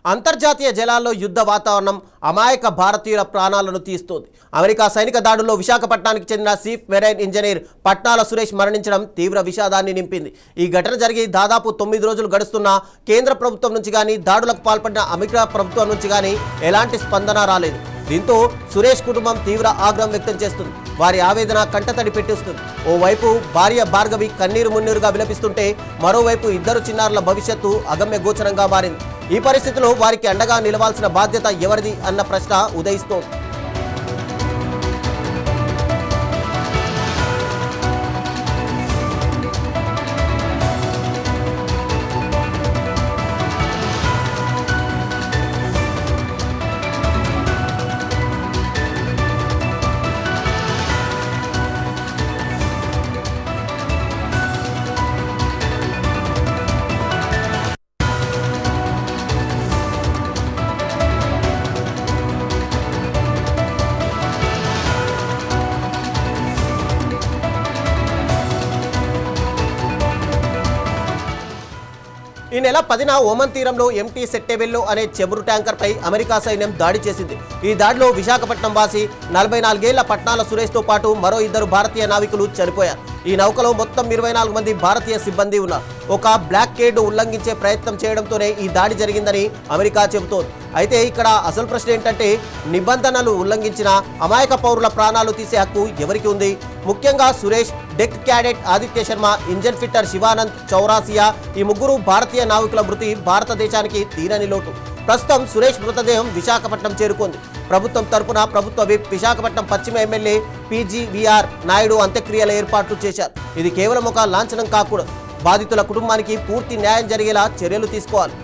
అంతర్జాతీయ జలాల్లో యుద్ధ వాతావరణం అమాయక భారతీయుల ప్రాణాలను తీస్తోంది. అమెరికా సైనిక దాడుల్లో విశాఖపట్నానికి చెందిన చీఫ్ మెరైన్ ఇంజనీర్ పట్నాల సురేష్ మరణించడం తీవ్ర విషాదాన్ని నింపింది. ఈ ఘటన జరిగి దాదాపు 9 రోజులు గడుస్తున్నా కేంద్ర ప్రభుత్వం నుంచి కానీ దాడులకు పాల్పడిన అమెరికా ప్రభుత్వం నుంచి కానీ ఎలాంటి స్పందన రాలేదు. దీంతో సురేష్ కుటుంబం తీవ్ర ఆగ్రహం వ్యక్తం చేస్తుంది. వారి ఆవేదన కంటతడి పెట్టిస్తుంది. ఓవైపు భార్య భార్గవి కన్నీరు మున్నీరుగా విలపిస్తుంటే మరోవైపు ఇద్దరు చిన్నారుల భవిష్యత్తు అగమ్య గోచరంగా మారింది. ఈ పరిస్థితిలో వారికి అండగా నిలవాల్సిన బాధ్యత ఎవరిది అన్న ప్రశ్న ఉదయిస్తోంది. ఈ నెల 10న ఓమన్ తీరంలో ఎంటీ సెట్టెబెల్లో అనే చమురు ట్యాంకర్పై అమెరికా సైన్యం దాడి చేసింది. ఈ దాడిలో విశాఖపట్నం వాసి 44 ఏళ్ల పట్నాల సురేష్తో పాటు మరో 2 భారతీయ నావికులు చనిపోయారు. ఈ నౌకలో మొత్తం 24 మంది భారతీయ సిబ్బంది ఉన్నారు. ఒక బ్లాక్ కేడ్ను ఉల్లంఘించే ప్రయత్నం చేయడంతోనే ఈ దాడి జరిగిందని అమెరికా చెబుతోంది. అయితే ఇక్కడ అసలు ప్రశ్న ఏంటంటే, నిబంధనలు ఉల్లంఘించిన అమాయక పౌరుల ప్రాణాలు తీసే హక్కు ఎవరికి ఉంది? ముఖ్యంగా Suresh, deck cadet Aditya Sharma, engine fitter Shivanand Chaurasia ఈ ముగ్గురు భారతీయ నావికుల మృతి భారతదేశానికి తీరని లోటు. ప్రస్తుతం సురేష్ మృతదేహం విశాఖపట్నం చేరుకుంది. ప్రభుత్వం తరపున ప్రభుత్వ విప్ విశాఖపట్నం పశ్చిమ ఎమ్మెల్యే PGVR నాయుడు అంత్యక్రియల ఏర్పాట్లు చేశారు. ఇది కేవలం ఒక లాంఛనం కాకూడదు. బాధితుల కుటుంబానికి పూర్తి న్యాయం జరిగేలా చర్యలు తీసుకోవాలి.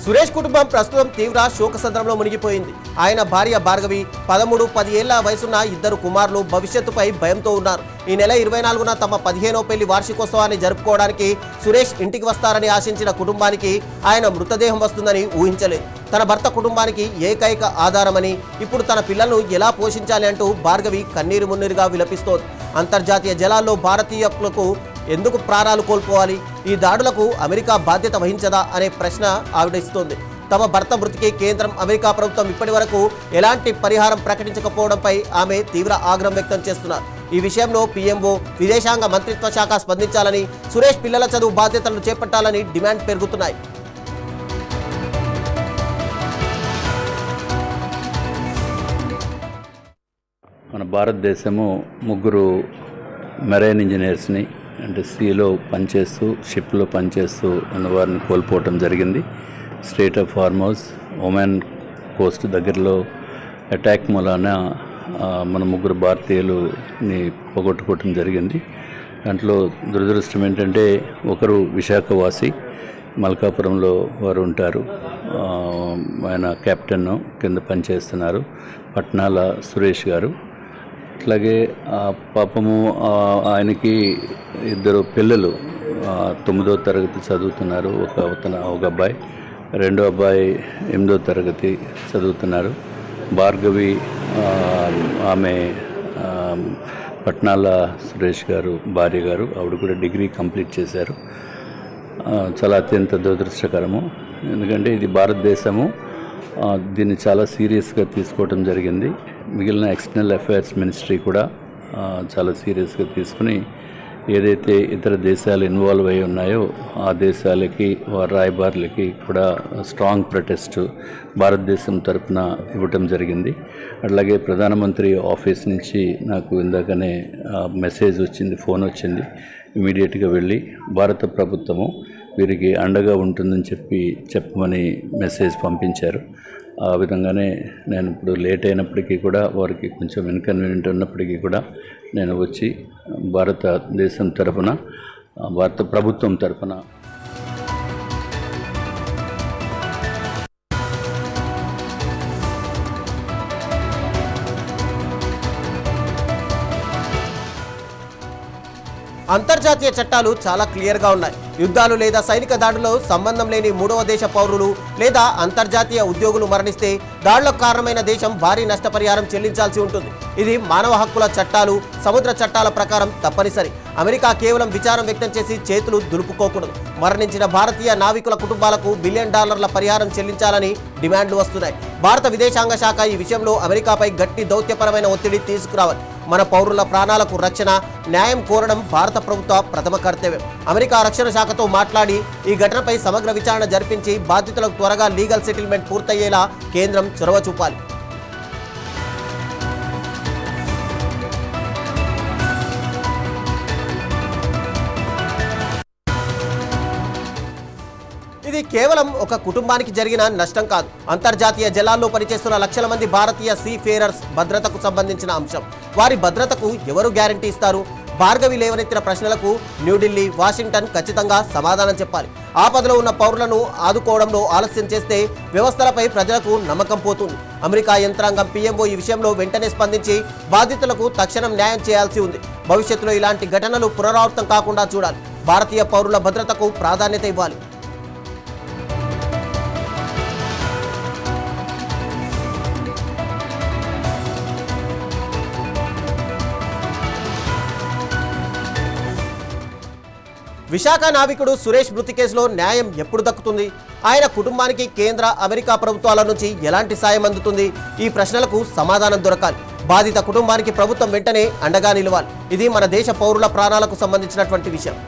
సురేష్ కుటుంబం ప్రస్తుతం తీవ్ర శోకసంద్రంలో మునిగిపోయింది. ఆయన భార్య భార్గవి, 13, 10 ఏళ్ల వయసున్న 2 కుమారులు భవిష్యత్తుపై భయంతో ఉన్నారు. ఈ నెల 24న తమ 15వ పెళ్లి వార్షికోత్సవాన్ని జరుపుకోవడానికి సురేష్ ఇంటికి వస్తారని ఆశించిన కుటుంబానికి ఆయన మృతదేహం వస్తుందని ఊహించలేదు. తన భర్త కుటుంబానికి ఏకైక ఆధారమని, ఇప్పుడు తన పిల్లలను ఎలా పోషించాలి అంటూ భార్గవి కన్నీరు మున్నీరుగా విలపిస్తోంది. అంతర్జాతీయ జలాల్లో భారతీయులకు ఎందుకు ప్రాణాలు కోల్పోవాలి? ఈ దాడులకు అమెరికా బాధ్యత వహించదా అనే ప్రశ్న ఆవిడిస్తోంది. తమ భర్త మృతికి కేంద్రం, అమెరికా ప్రభుత్వం ఇప్పటి వరకు ఎలాంటి పరిహారం ప్రకటించకపోవడంపై ఆమె తీవ్ర ఆగ్రహం వ్యక్తం చేస్తున్నారు. ఈ విషయంలో PMO, విదేశాంగ మంత్రిత్వ శాఖ స్పందించాలని, సురేష్ పిల్లల చదువు బాధ్యతలను చేపట్టాలని డిమాండ్ పెరుగుతున్నాయి. మన భారతదేశము 3 మెరైన్ ఇంజనీర్స్ని, అంటే సీలో పనిచేస్తూ, షిప్లో పనిచేస్తూ ఉన్న వారిని కోల్పోవటం జరిగింది. Strait of Hormuz, Oman Coast దగ్గరలో అటాక్ మూలాన మన 3 భారతీయులని పోగొట్టుకోవటం జరిగింది. దాంట్లో దురదృష్టం ఏంటంటే, ఒకరు విశాఖవాసి, మల్కాపురంలో వారు ఉంటారు. ఆయన కెప్టెన్ కింద పనిచేస్తున్నారు, పట్నాల సురేష్ గారు. అట్లాగే పాపము ఆయనకి 2 పిల్లలు 9వ తరగతి చదువుతున్నారు. ఒక అబ్బాయి, 2వ అబ్బాయి 8వ తరగతి చదువుతున్నారు. భార్గవి ఆమె పట్నాల సురేష్ గారు భార్య గారు, ఆవిడ కూడా డిగ్రీ కంప్లీట్ చేశారు. చాలా అత్యంత దురదృష్టకరము. ఎందుకంటే ఇది భారతదేశము దీన్ని చాలా సీరియస్గా తీసుకోవడం జరిగింది. మిగిలిన ఎక్స్టర్నల్ అఫైర్స్ మినిస్ట్రీ కూడా చాలా సీరియస్గా తీసుకుని, ఏదైతే ఇతర దేశాలు ఇన్వాల్వ్ అయి ఉన్నాయో ఆ దేశాలకి, వారి రాయబారులకి కూడా స్ట్రాంగ్ ప్రొటెస్ట్ భారతదేశం తరఫున ఇవ్వటం జరిగింది. అట్లాగే ప్రధానమంత్రి ఆఫీస్ నుంచి నాకు ఇందాకనే మెసేజ్ వచ్చింది, ఫోన్ వచ్చింది. ఇమీడియట్గా వెళ్ళి భారత ప్రభుత్వము వీరికి అండగా ఉంటుందని చెప్పమని మెసేజ్ పంపించారు. ఆ విధంగానే నేను ఇప్పుడు లేట్ అయినప్పటికీ కూడా, వారికి కొంచెం ఇన్కన్వీనియంట్ ఉన్నప్పటికీ కూడా నేను వచ్చి భారతదేశం తరఫున, భారత ప్రభుత్వం తరఫున అంతర్జాతీయ చట్టాలు చాలా క్లియర్గా ఉన్నాయి. యుద్ధాలు లేదా సైనిక దాడుల్లో సంబంధం లేని మూడవ దేశ పౌరులు లేదా అంతర్జాతీయ ఉద్యోగులు మరణిస్తే దాడులకు కారణమైన దేశం భారీ నష్టపరిహారం చెల్లించాల్సి ఉంటుంది. ఇది మానవ హక్కుల చట్టాలు, సముద్ర చట్టాల ప్రకారం తప్పనిసరి. అమెరికా కేవలం విచారం వ్యక్తం చేసి చేతులు దులుపుకోకూడదు. మరణించిన భారతీయ నావికుల కుటుంబాలకు $1 బిలియన్ పరిహారం చెల్లించాలని డిమాండ్లు వస్తున్నాయి. భారత విదేశాంగ శాఖ ఈ విషయంలో అమెరికాపై గట్టి దౌత్యపరమైన ఒత్తిడి తీసుకురావాలి. మన పౌరుల ప్రాణాలకు రక్షణ, న్యాయం కోరడం భారత ప్రభుత్వ ప్రథమ కర్తవ్యం. అమెరికా రక్షణ శాఖతో మాట్లాడి ఈ ఘటనపై సమగ్ర విచారణ జరిపించి బాధితులకు త్వరగా లీగల్ సెటిల్మెంట్ పూర్తయ్యేలా కేంద్రం చొరవ చూపాలి. ఇది కేవలం ఒక కుటుంబానికి జరిగిన నష్టం కాదు. అంతర్జాతీయ జలాల్లో పనిచేస్తున్న లక్షల మంది భారతీయ సీ ఫేరర్స్ భద్రతకు సంబంధించిన అంశం. వారి భద్రతకు ఎవరు గ్యారంటీ ఇస్తారు? భార్గవి లేవనెత్తిన ప్రశ్నలకు న్యూఢిల్లీ, వాషింగ్టన్ ఖచ్చితంగా సమాధానం చెప్పాలి. ఆపదలో ఉన్న పౌరులను ఆదుకోవడంలో ఆలస్యం చేస్తే వ్యవస్థలపై ప్రజలకు నమ్మకం పోతుంది. అమెరికా యంత్రాంగం PMO ఈ విషయంలో వెంటనే స్పందించి బాధితులకు తక్షణం న్యాయం చేయాల్సి ఉంది. భవిష్యత్తులో ఇలాంటి ఘటనలు పునరావృతం కాకుండా చూడాలి. భారతీయ పౌరుల భద్రతకు ప్రాధాన్యత ఇవ్వాలి. విశాఖ నావికుడు సురేష్ మృతి కేసులో న్యాయం ఎప్పుడు దక్కుతుంది? ఆయన కుటుంబానికి కేంద్ర, అమెరికా ప్రభుత్వాల నుంచి ఎలాంటి సాయం అందుతుంది? ఈ ప్రశ్నలకు సమాధానం దొరకాలి. బాధిత కుటుంబానికి ప్రభుత్వం వెంటనే అండగా నిలవాలి. ఇది మన దేశ పౌరుల ప్రాణాలకు సంబంధించినటువంటి విషయం.